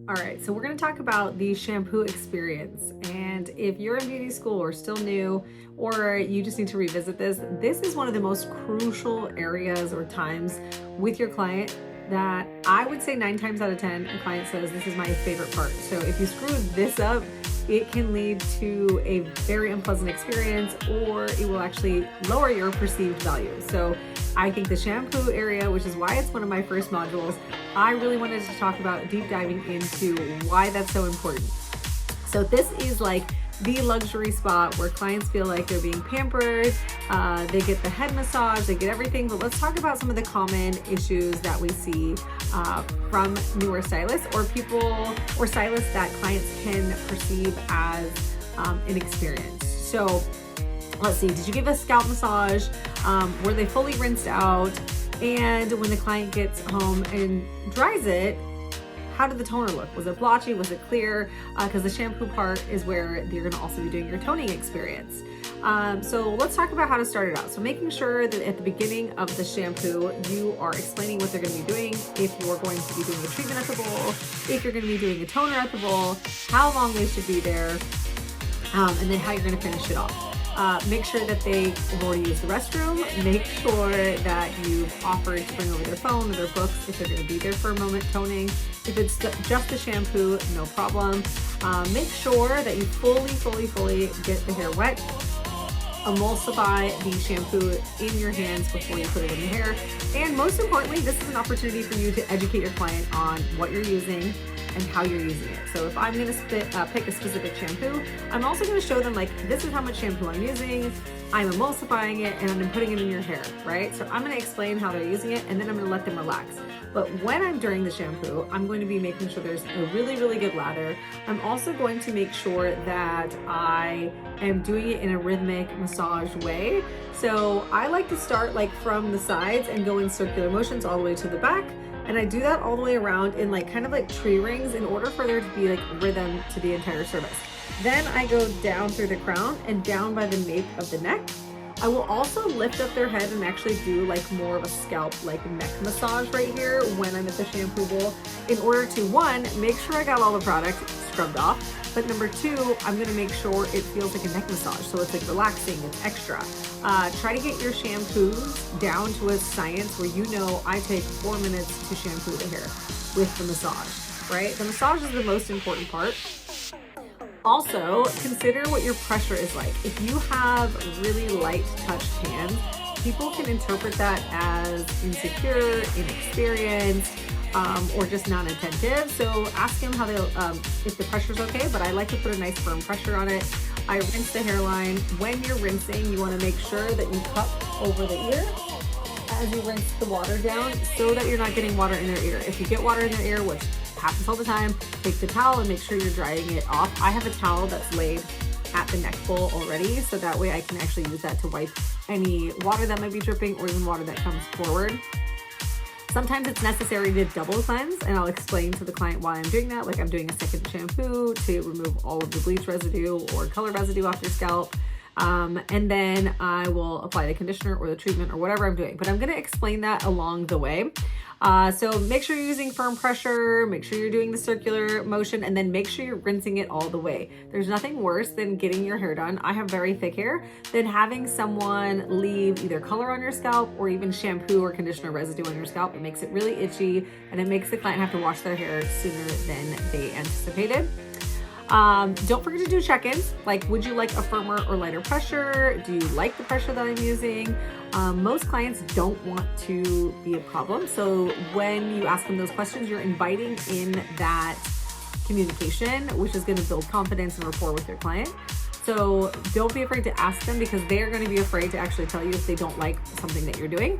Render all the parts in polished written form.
All right, so we're going to talk about the shampoo experience. And if you're in beauty school or still new, or you just need to revisit this is one of the most crucial areas or times with your client that I would say 9 times out of 10, a client says, this is my favorite part. So if you screw this up, it can lead to a very unpleasant experience, or it will actually lower your perceived value. So I think the shampoo area, which is why it's one of my first modules, I really wanted to talk about deep diving into why that's so important. So this is like the luxury spot where clients feel like they're being pampered, they get the head massage, they get everything, but let's talk about some of the common issues that we see from newer stylists or people or stylists that clients can perceive as an experience. So let's see, did you give a scalp massage? Were they fully rinsed out? And when the client gets home and dries it, how did the toner look? Was it blotchy? Was it clear? Because the shampoo part is where you're gonna also be doing your toning experience. So let's talk about how to start it out. So making sure that at the beginning of the shampoo, you are explaining what they're gonna be doing, if you're going to be doing a treatment at the bowl, if you're gonna be doing a toner at the bowl, how long they should be there, and then how you're gonna finish it off. Make sure that they have already used the restroom. Make sure that you've offered to bring over their phone or their books if they're going to be there for a moment toning. If it's just a shampoo, no problem. Make sure that you fully get the hair wet. Emulsify the shampoo in your hands before you put it in the hair. And most importantly, this is an opportunity for you to educate your client on what you're using and how you're using it. So if I'm gonna pick a specific shampoo, I'm also gonna show them like, this is how much shampoo I'm using, I'm emulsifying it, and I'm putting it in your hair, right? So I'm gonna explain how they're using it, and then I'm gonna let them relax. But when I'm during the shampoo, I'm going to be making sure there's a really good lather. I'm also going to make sure that I am doing it in a rhythmic massage way. So I like to start like from the sides and go in circular motions all the way to the back. And I do that all the way around in like kind of like tree rings in order for there to be like rhythm to the entire service. Then I go down through the crown and down by the nape of the neck. I will also lift up their head and actually do like more of a scalp like neck massage right here when I'm at the shampoo bowl in order to, one, make sure I got all the product scrubbed off, but number two, I'm gonna make sure it feels like a neck massage. So it's like relaxing, it's extra. Try to get your shampoos down to a science where you know I take 4 minutes to shampoo the hair with the massage, right? The massage is the most important part. Also, consider what your pressure is like. If you have really light touched hands, people can interpret that as insecure, inexperienced, or just non-attentive. So ask them how they'll, if the pressure's okay, but I like to put a nice firm pressure on it. I rinse the hairline. When you're rinsing, you wanna make sure that you cup over the ear as you rinse the water down so that you're not getting water in their ear. If you get water in their ear, which happens all the time, take the towel and make sure you're drying it off. I have a towel that's laid at the neck bowl already, so that way I can actually use that to wipe any water that might be dripping or even water that comes forward. Sometimes it's necessary to double cleanse, and I'll explain to the client why I'm doing that. Like I'm doing a second shampoo to remove all of the bleach residue or color residue off your scalp. And then I will apply the conditioner or the treatment or whatever I'm doing. But I'm gonna explain that along the way. So make sure you're using firm pressure, make sure you're doing the circular motion, and then make sure you're rinsing it all the way. There's nothing worse than getting your hair done. I have very thick hair, than having someone leave either color on your scalp or even shampoo or conditioner residue on your scalp. It makes it really itchy, and it makes the client have to wash their hair sooner than they anticipated. Don't forget to do check-ins, like would you like a firmer or lighter pressure? Do you like the pressure that I'm using? Most clients don't want to be a problem, so when you ask them those questions, you're inviting in that communication, which is going to build confidence and rapport with your client. So don't be afraid to ask them, because they're going to be afraid to actually tell you if they don't like something that you're doing.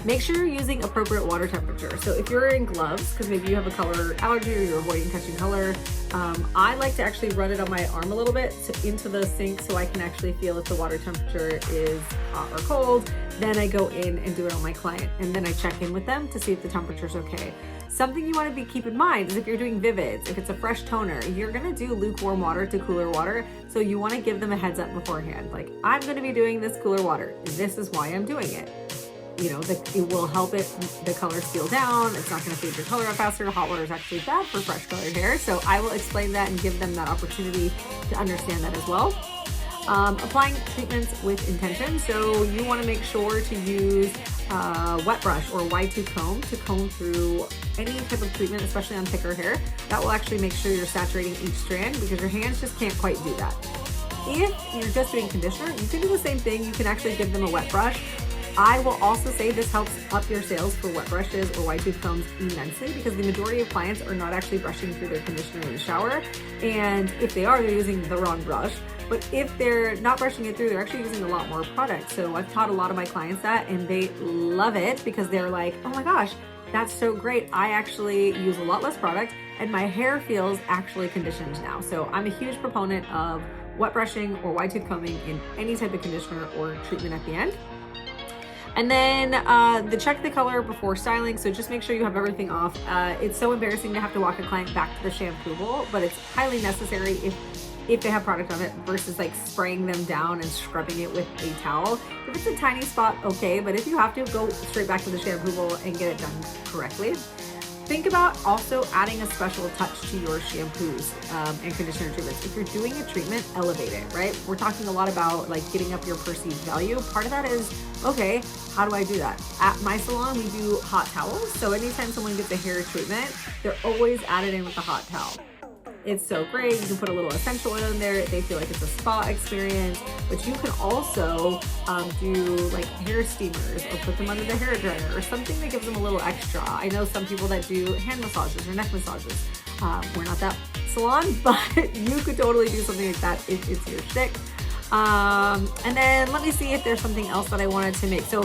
Make sure you're using appropriate water temperature. So if you're in gloves, because maybe you have a color allergy or you're avoiding touching color, I like to actually run it on my arm a little bit into the sink so I can actually feel if the water temperature is hot or cold. Then I go in and do it on my client, and then I check in with them to see if the temperature's okay. Something you want to keep in mind is if you're doing Vivids, if it's a fresh toner, you're going to do lukewarm water to cooler water. So you want to give them a heads up beforehand. Like, I'm going to be doing this cooler water. This is why I'm doing it. it will help the color seal down. It's not going to fade your color up faster. Hot water is actually bad for fresh colored hair. So I will explain that and give them that opportunity to understand that as well. Applying treatments with intention. So you want to make sure to use wet brush or wide tooth comb to comb through any type of treatment, especially on thicker hair. That will actually make sure you're saturating each strand, because your hands just can't quite do that. If you're just doing conditioner, you can do the same thing. You can actually give them a wet brush. I will also say this helps up your sales for wet brushes or wide tooth combs immensely, because the majority of clients are not actually brushing through their conditioner in the shower. And if they are, they're using the wrong brush. But if they're not brushing it through, they're actually using a lot more product. So I've taught a lot of my clients that, and they love it, because they're like, oh my gosh, that's so great. I actually use a lot less product and my hair feels actually conditioned now. So I'm a huge proponent of wet brushing or wide tooth combing in any type of conditioner or treatment at the end. And then check the color before styling. So just make sure you have everything off. It's so embarrassing to have to walk a client back to the shampoo bowl, but it's highly necessary if they have product on it, versus like spraying them down and scrubbing it with a towel. If it's a tiny spot, okay, but if you have to, go straight back to the shampoo bowl and get it done correctly. Think about also adding a special touch to your shampoos and conditioner treatments. If you're doing a treatment, elevate it, right? We're talking a lot about like getting up your perceived value. Part of that is, okay, how do I do that? At my salon, we do hot towels. So anytime someone gets a hair treatment, they're always added in with a hot towel. It's so great. You can put a little essential oil in there. They feel like it's a spa experience. But you can also do like hair steamers, or put them under the hair dryer, or something that gives them a little extra. I know some people that do hand massages or neck massages. We're not that salon, but you could totally do something like that if it's your shtick. And then let me see if there's something else that I wanted to make. So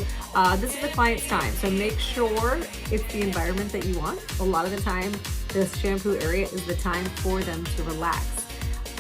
this is the client's time. So make sure it's the environment that you want. A lot of the time, this shampoo area is the time for them to relax.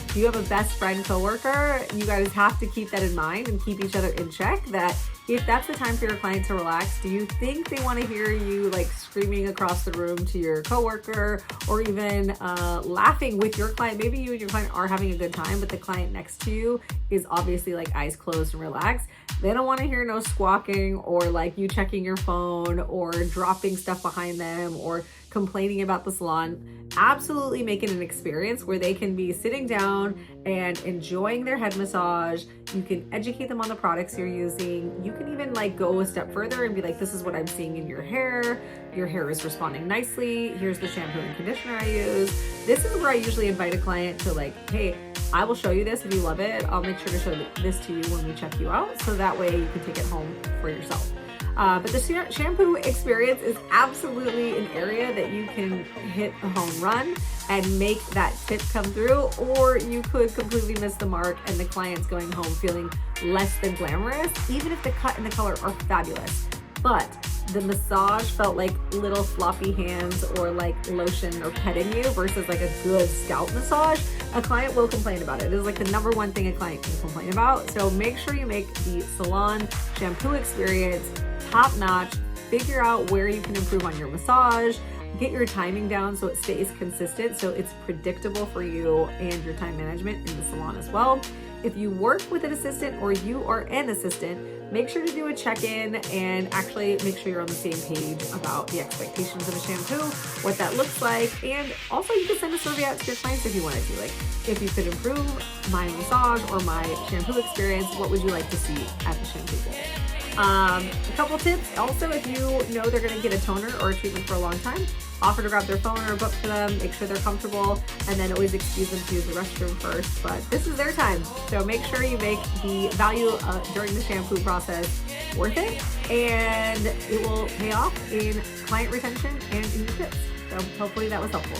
If you have a best friend coworker, you guys have to keep that in mind and keep each other in check, that if that's the time for your client to relax, do you think they want to hear you like screaming across the room to your coworker, or even laughing with your client? Maybe you and your client are having a good time, but the client next to you is obviously like eyes closed and relaxed. They don't want to hear no squawking, or like you checking your phone, or dropping stuff behind them, or complaining about the salon. Absolutely make it an experience where they can be sitting down and enjoying their head massage. You can educate them on the products you're using. You can even like go a step further and be like, this is what I'm seeing in your hair. Your hair is responding nicely. Here's the shampoo and conditioner I use. This is where I usually invite a client to like, hey, I will show you this if you love it. I'll make sure to show this to you when we check you out, so that way you can take it home for yourself. But the shampoo experience is absolutely an area that you can hit a home run and make that tip come through, or you could completely miss the mark and the client's going home feeling less than glamorous, even if the cut and the color are fabulous. But the massage felt like little floppy hands, or like lotion or petting you, versus like a good scalp massage. A client will complain about it. It is like the number one thing a client can complain about. So make sure you make the salon shampoo experience top notch. Figure out where you can improve on your massage. Get your timing down so it stays consistent, so it's predictable for you and your time management in the salon as well. If you work with an assistant, or you are an assistant, make sure to do a check-in and actually make sure you're on the same page about the expectations of a shampoo, what that looks like. And also you can send a survey out to your clients if you wanted to. Like, if you could improve my massage or my shampoo experience, what would you like to see at the shampoo bowl? A couple tips. Also, if you know they're going to get a toner or a treatment for a long time, offer to grab their phone or book for them, make sure they're comfortable, and then always excuse them to use the restroom first. But this is their time, so make sure you make the value during the shampoo process worth it, and it will pay off in client retention and in your tips. So hopefully that was helpful.